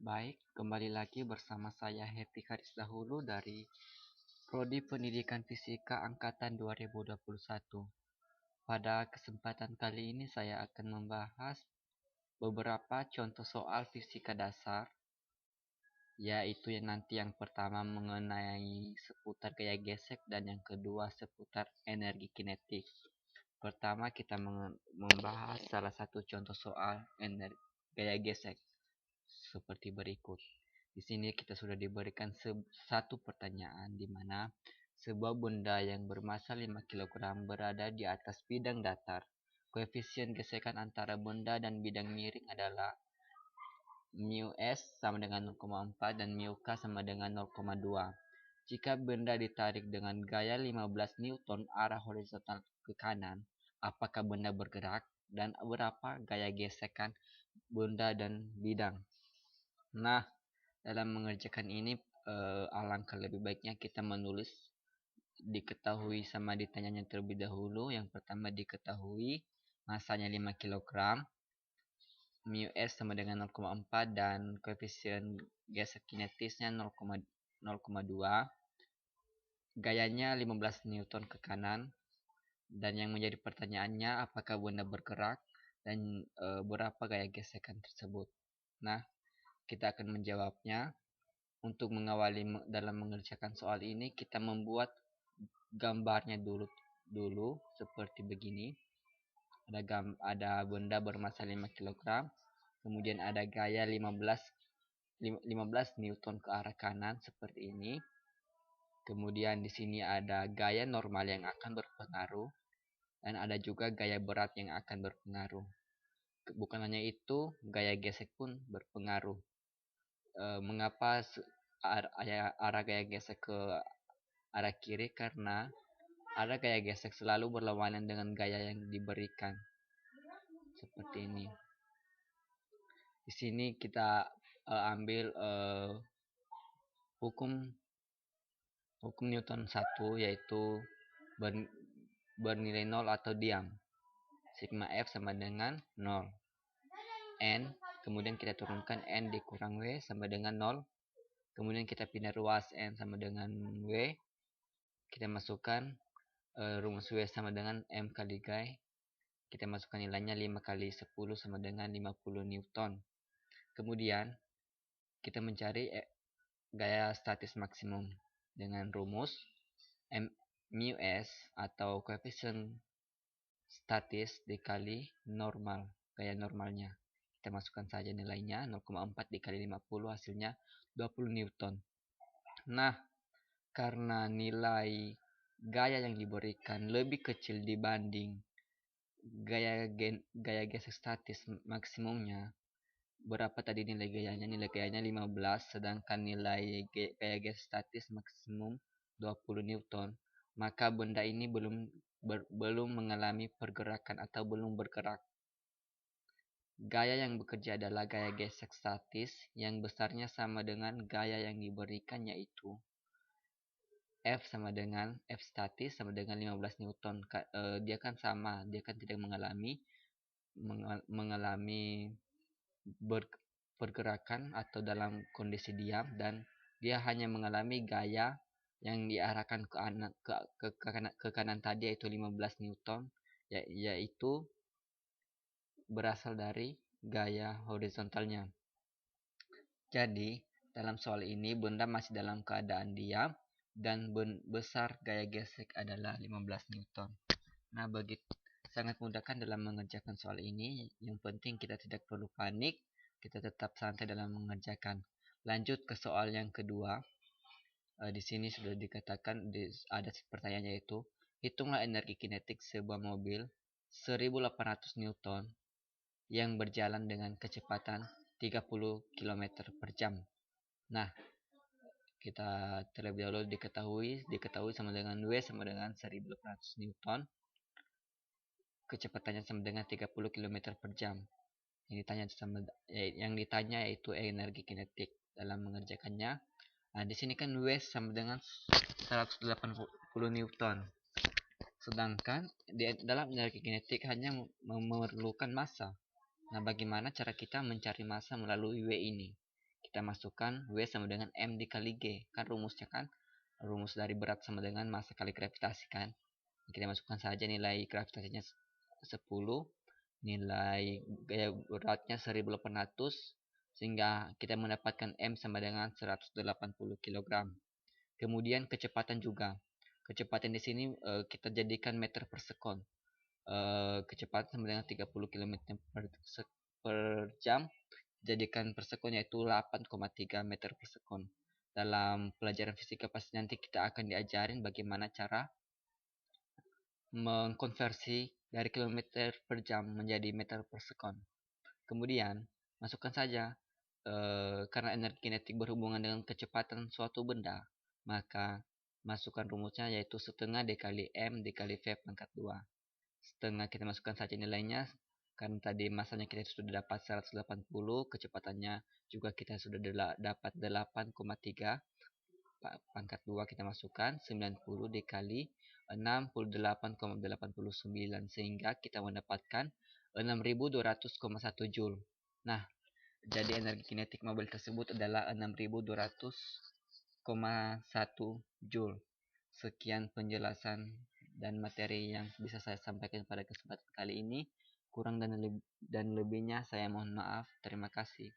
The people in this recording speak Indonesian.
Baik, kembali lagi bersama saya Happy Karis Dahulu dari Prodi Pendidikan Fisika Angkatan 2021. Pada kesempatan kali ini saya akan membahas beberapa contoh soal fisika dasar, yaitu yang pertama mengenai seputar gaya gesek dan yang kedua seputar energi kinetik. Pertama kita membahas salah satu contoh soal gaya gesek seperti berikut. Di sini kita sudah diberikan satu pertanyaan di mana sebuah benda yang bermassa 5 kg berada di atas bidang datar. Koefisien gesekan antara benda dan bidang miring adalah μs sama dengan 0,4 dan μk sama dengan 0,2. Jika benda ditarik dengan gaya 15 Newton arah horizontal ke kanan, apakah benda bergerak dan berapa gaya gesekan benda dan bidang? Nah, dalam mengerjakan ini alangkah lebih baiknya kita menulis diketahui sama ditanyanya terlebih dahulu. Yang pertama diketahui masanya 5 kg, μs sama dengan 0,4 dan koefisien gesek kinetisnya 0,2, gayanya 15 Newton ke kanan, dan yang menjadi pertanyaannya apakah benda bergerak dan berapa gaya gesekan tersebut. Nah, kita akan menjawabnya. Untuk mengawali dalam mengerjakan soal ini, kita membuat gambarnya dulu seperti begini. Ada benda bermassa 5 kg, kemudian ada gaya 15 Newton ke arah kanan seperti ini. Kemudian di sini ada gaya normal yang akan berpengaruh dan ada juga gaya berat yang akan berpengaruh. Bukan hanya itu, gaya gesek pun berpengaruh. Mengapa arah gaya gesek ke arah kiri? Karena arah gaya gesek selalu berlawanan dengan gaya yang diberikan. Seperti ini. Di sini kita ambil hukum Newton 1, yaitu bernilai 0 atau diam. Sigma F sama dengan 0. N, kemudian kita turunkan N dikurang W sama dengan 0. Kemudian kita pindah ruas N sama dengan W. Kita masukkan rumus W sama dengan M kali G. Kita masukkan nilainya 5 kali 10 sama dengan 50 Newton. Kemudian kita mencari gaya statis maksimum dengan rumus μs atau koefisien statis dikali normal, gaya normalnya. Kita masukkan saja nilainya 0,4 dikali 50, hasilnya 20 Newton. Nah, karena nilai gaya yang diberikan lebih kecil dibanding gaya gesek statis maksimumnya, berapa tadi nilai gayanya? Nilai gayanya 15, sedangkan nilai gaya gesek statis maksimum 20 Newton. Maka benda ini belum mengalami pergerakan atau belum bergerak. Gaya yang bekerja adalah gaya gesek statis yang besarnya sama dengan gaya yang diberikan, yaitu F sama dengan F statis sama dengan 15 Newton. Dia kan sama, dia kan tidak mengalami pergerakan atau dalam kondisi diam, dan dia hanya mengalami gaya yang diarahkan ke kanan tadi, yaitu 15 Newton, yaitu berasal dari gaya horizontalnya. Jadi dalam soal ini benda masih dalam keadaan diam dan besar gaya gesek adalah 15 Newton. Nah, sangat mudahkan dalam mengerjakan soal ini. Yang penting kita tidak perlu panik, kita tetap santai dalam mengerjakan. Lanjut ke soal yang kedua. Di sini sudah dikatakan ada pertanyaan, yaitu hitunglah energi kinetik sebuah mobil 1800 Newton yang berjalan dengan kecepatan 30 km per jam. Nah, kita terlebih dahulu diketahui sama dengan W sama dengan 1800 Newton. Kecepatannya sama dengan 30 km per jam. Yang ditanya yaitu energi kinetik dalam mengerjakannya. Nah, di sini kan W sama dengan 180 Newton. Sedangkan dalam energi kinetik hanya memerlukan massa. Nah, bagaimana cara kita mencari massa melalui W ini? kita masukkan W sama dengan M dikali G. Kan rumusnya kan, rumus dari berat sama dengan massa kali gravitasi kan. Kita masukkan saja nilai gravitasinya 10, nilai gaya beratnya 1800, sehingga kita mendapatkan M sama dengan 180 kg. Kemudian kecepatan juga. Kecepatan di sini kita jadikan meter per sekon. Kecepatan sama dengan 30 km per jam, jadikan per sekon yaitu 8,3 meter per sekon. Dalam pelajaran fisika pasti nanti kita akan diajarin bagaimana cara mengkonversi dari kilometer per jam menjadi meter per sekon. Kemudian, masukkan saja, karena energi kinetik berhubungan dengan kecepatan suatu benda, maka masukkan rumusnya yaitu setengah dikali M dikali V pangkat 2. Setengah kita masukkan saja nilainya, karena tadi masanya kita sudah dapat 180, kecepatannya juga kita sudah dapat 8,3, pangkat 2 kita masukkan 90 dikali 68,89, sehingga kita mendapatkan 6200,1 Joule. Nah, jadi energi kinetik mobil tersebut adalah 6200,1 Joule. Sekian penjelasan dan materi yang bisa saya sampaikan pada kesempatan kali ini. Kurang dan lebihnya saya mohon maaf. Terima kasih.